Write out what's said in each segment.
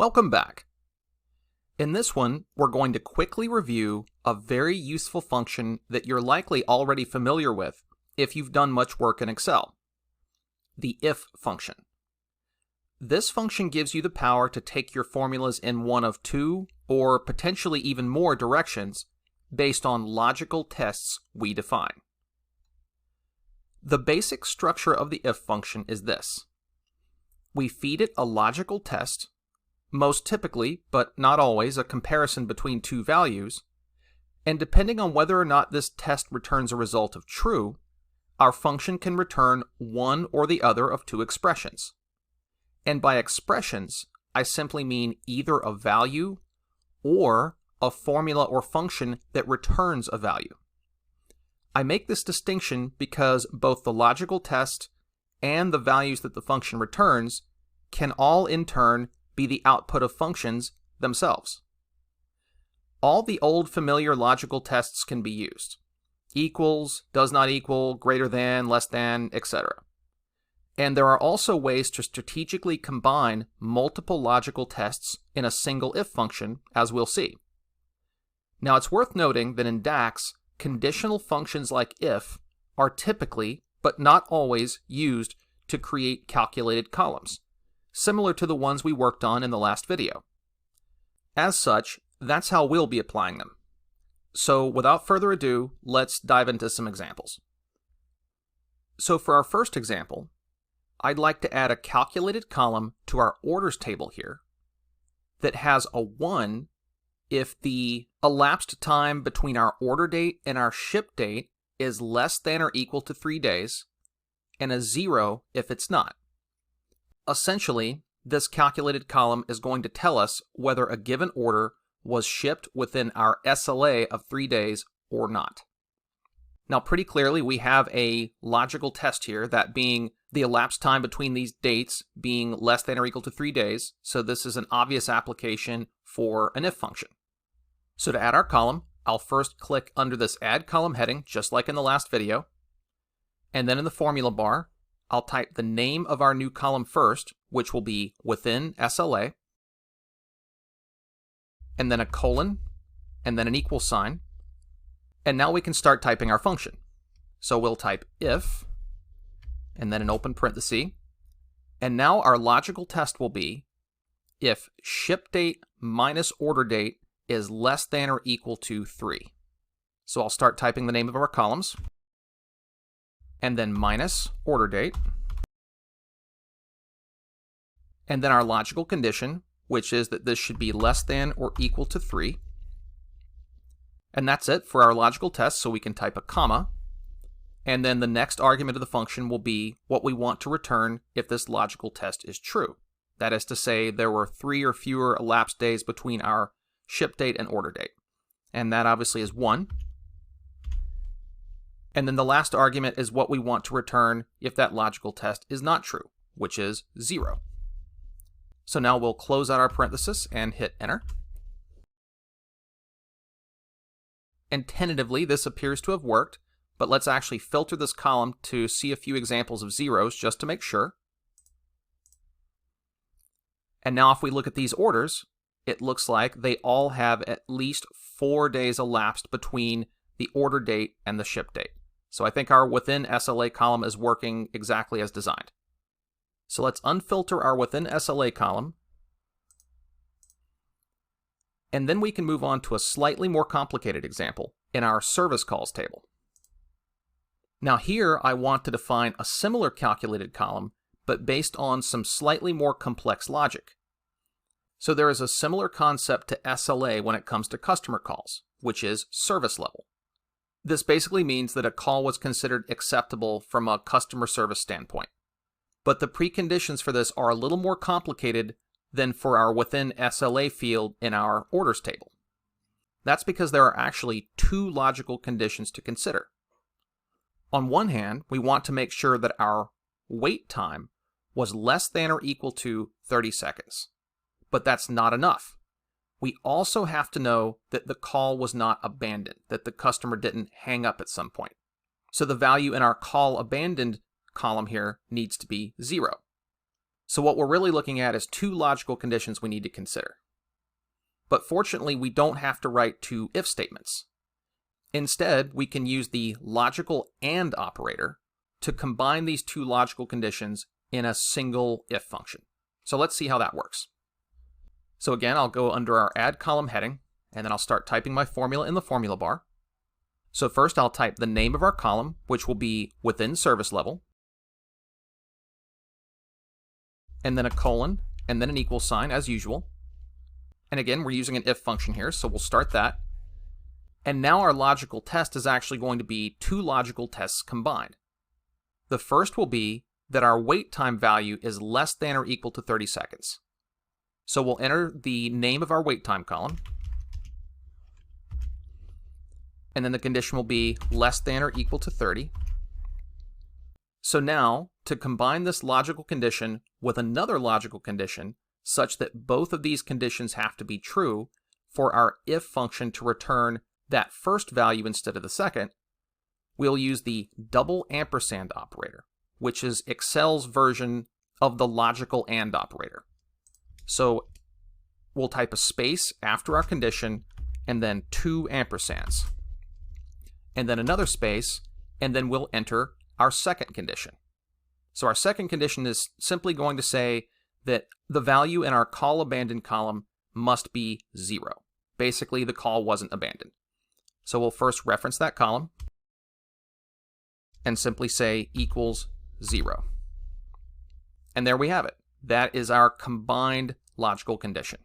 Welcome back. In this one, we're going to quickly review a very useful function that you're likely already familiar with if you've done much work in Excel, the if function. This function gives you the power to take your formulas in one of two or potentially even more directions based on logical tests we define. The basic structure of the if function is this. We feed it a logical test, most typically, but not always, a comparison between two values, and depending on whether or not this test returns a result of true, our function can return one or the other of two expressions. And by expressions, I simply mean either a value or a formula or function that returns a value. I make this distinction because both the logical test and the values that the function returns can all in turn be the output of functions themselves. All the old familiar logical tests can be used. Equals, does not equal, greater than, less than, etc. And there are also ways to strategically combine multiple logical tests in a single if function, as we'll see. Now it's worth noting that in DAX, conditional functions like if are typically, but not always, used to create calculated columns, similar to the ones we worked on in the last video. As such, that's how we'll be applying them. So without further ado, let's dive into some examples. So for our first example, I'd like to add a calculated column to our orders table here that has a 1 if the elapsed time between our order date and our ship date is less than or equal to 3 days, and a 0 if it's not. Essentially, this calculated column is going to tell us whether a given order was shipped within our SLA of 3 days or not. Now, pretty clearly, we have a logical test here, that being the elapsed time between these dates being less than or equal to 3 days, so this is an obvious application for an if function. So to add our column, I'll first click under this Add Column heading, just like in the last video, and then in the formula bar, I'll type the name of our new column first, which will be within SLA, and then a colon, and then an equal sign. And now we can start typing our function. So we'll type if, and then an open parenthesis. And now our logical test will be if ship date minus order date is less than or equal to 3. So I'll start typing the name of our columns, and then minus order date, and then our logical condition, which is that this should be less than or equal to 3. And that's it for our logical test, so we can type a comma, and then the next argument of the function will be what we want to return if this logical test is true. That is to say, there were 3 or fewer elapsed days between our ship date and order date. And that obviously is 1. And then the last argument is what we want to return if that logical test is not true, which is 0. So now we'll close out our parenthesis and hit enter. And tentatively, this appears to have worked, but let's actually filter this column to see a few examples of zeros just to make sure. And now if we look at these orders, it looks like they all have at least 4 days elapsed between the order date and the ship date. So I think our within SLA column is working exactly as designed. So let's unfilter our within SLA column. And then we can move on to a slightly more complicated example in our service calls table. Now here I want to define a similar calculated column, but based on some slightly more complex logic. So there is a similar concept to SLA when it comes to customer calls, which is service level. This basically means that a call was considered acceptable from a customer service standpoint. But the preconditions for this are a little more complicated than for our within SLA field in our orders table. That's because there are actually 2 logical conditions to consider. On one hand, we want to make sure that our wait time was less than or equal to 30 seconds. But that's not enough. We also have to know that the call was not abandoned, that the customer didn't hang up at some point. So the value in our call abandoned column here needs to be 0. So what we're really looking at is two logical conditions we need to consider. But fortunately, we don't have to write two if statements. Instead, we can use the logical AND operator to combine these two logical conditions in a single if function. So let's see how that works. So again, I'll go under our add column heading, and then I'll start typing my formula in the formula bar. So first I'll type the name of our column, which will be within service level, and then a colon, and then an equal sign as usual. And again, we're using an if function here, so we'll start that. And now our logical test is actually going to be two logical tests combined. The first will be that our wait time value is less than or equal to 30 seconds. So we'll enter the name of our wait time column, and then the condition will be less than or equal to 30. So now, to combine this logical condition with another logical condition such that both of these conditions have to be true for our if function to return that first value instead of the second, we'll use the double ampersand operator, which is Excell's version of the logical AND operator. So we'll type a space after our condition and then two ampersands, and then another space, and then we'll enter our second condition. So our second condition is simply going to say that the value in our call abandoned column must be 0. Basically, the call wasn't abandoned. So we'll first reference that column and simply say equals 0. And there we have it. That is our combined logical condition.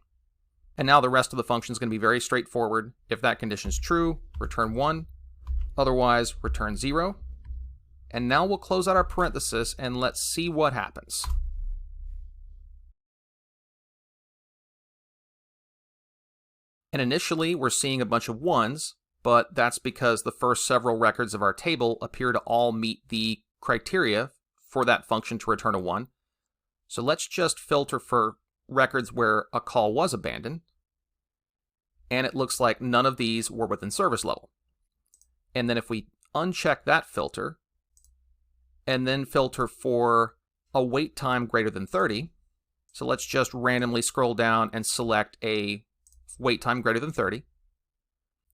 And now the rest of the function is going to be very straightforward. If that condition is true, return 1. Otherwise, return 0. And now we'll close out our parenthesis and let's see what happens. And initially, we're seeing a bunch of 1s, but that's because the first several records of our table appear to all meet the criteria for that function to return a 1. So let's just filter for records where a call was abandoned, and it looks like none of these were within service level. And then if we uncheck that filter, and then filter for a wait time greater than 30, so let's just randomly scroll down and select a wait time greater than 30,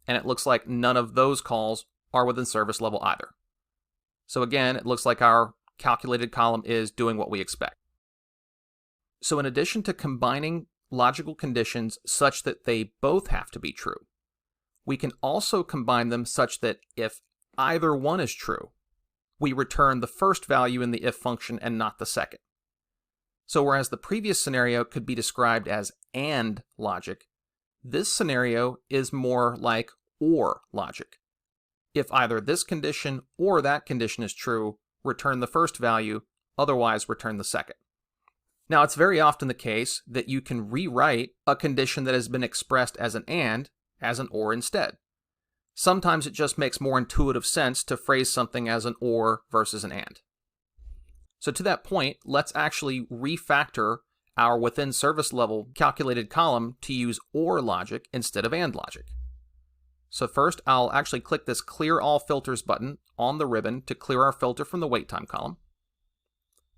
and it looks like none of those calls are within service level either. So again, it looks like our calculated column is doing what we expect. So in addition to combining logical conditions such that they both have to be true, we can also combine them such that if either one is true, we return the first value in the if function and not the second. So whereas the previous scenario could be described as AND logic, this scenario is more like OR logic. If either this condition or that condition is true, return the first value, otherwise return the second. Now, it's very often the case that you can rewrite a condition that has been expressed as an AND as an OR instead. Sometimes it just makes more intuitive sense to phrase something as an OR versus an AND. So to that point, let's actually refactor our within service level calculated column to use OR logic instead of AND logic. So first, I'll actually click this Clear All Filters button on the ribbon to clear our filter from the wait time column.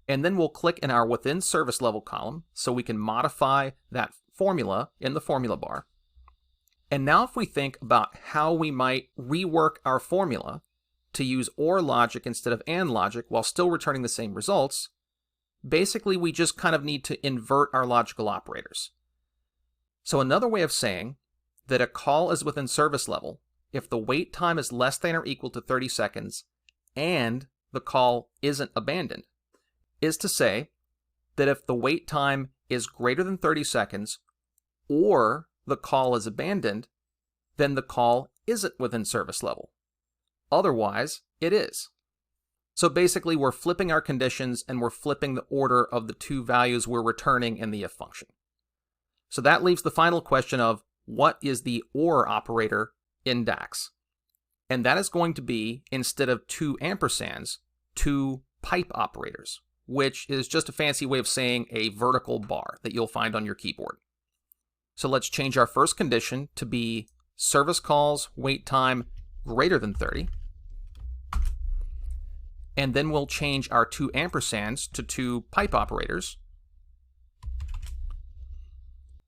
And then we'll click in our within service level column so we can modify that formula in the formula bar. And now if we think about how we might rework our formula to use OR logic instead of AND logic while still returning the same results, basically we just kind of need to invert our logical operators. So another way of saying that a call is within service level if the wait time is less than or equal to 30 seconds and the call isn't abandoned is to say that if the wait time is greater than 30 seconds or the call is abandoned, then the call isn't within service level. Otherwise, it is. So basically, we're flipping our conditions and we're flipping the order of the two values we're returning in the if function. So that leaves the final question of what is the OR operator in DAX? And that is going to be, instead of two ampersands, two pipe operators, which is just a fancy way of saying a vertical bar that you'll find on your keyboard. So let's change our first condition to be service calls wait time greater than 30. And then we'll change our two ampersands to two pipe operators.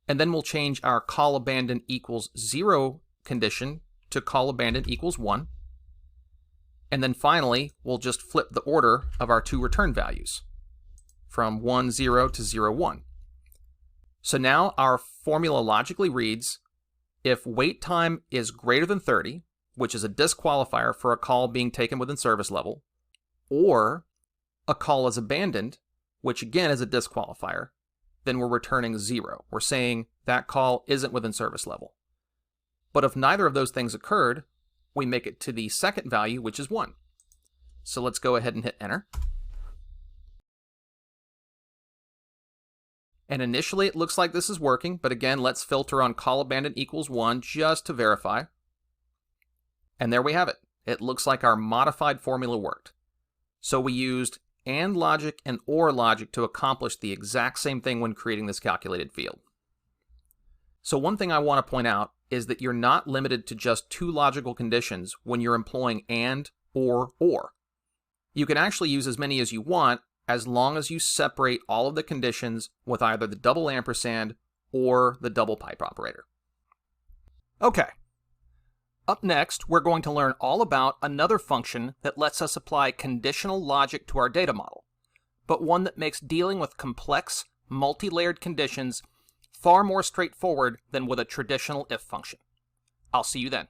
And then we'll change our call abandon equals 0 condition to call abandon equals 1. And then finally, we'll just flip the order of our two return values from 1, 0 to 0, 1. So now our formula logically reads, if wait time is greater than 30, which is a disqualifier for a call being taken within service level, or a call is abandoned, which again is a disqualifier, then we're returning 0. We're saying that call isn't within service level. But if neither of those things occurred, we make it to the second value, which is 1. So let's go ahead and hit enter. And initially it looks like this is working, but again, let's filter on call abandon equals 1 just to verify. And there we have it. It looks like our modified formula worked. So we used AND logic and OR logic to accomplish the exact same thing when creating this calculated field. So one thing I want to point out is that you're not limited to just two logical conditions when you're employing AND or OR. You can actually use as many as you want as long as you separate all of the conditions with either the double ampersand or the double pipe operator. Okay. Up next, we're going to learn all about another function that lets us apply conditional logic to our data model, but one that makes dealing with complex, multi-layered conditions far more straightforward than with a traditional if function. I'll see you then.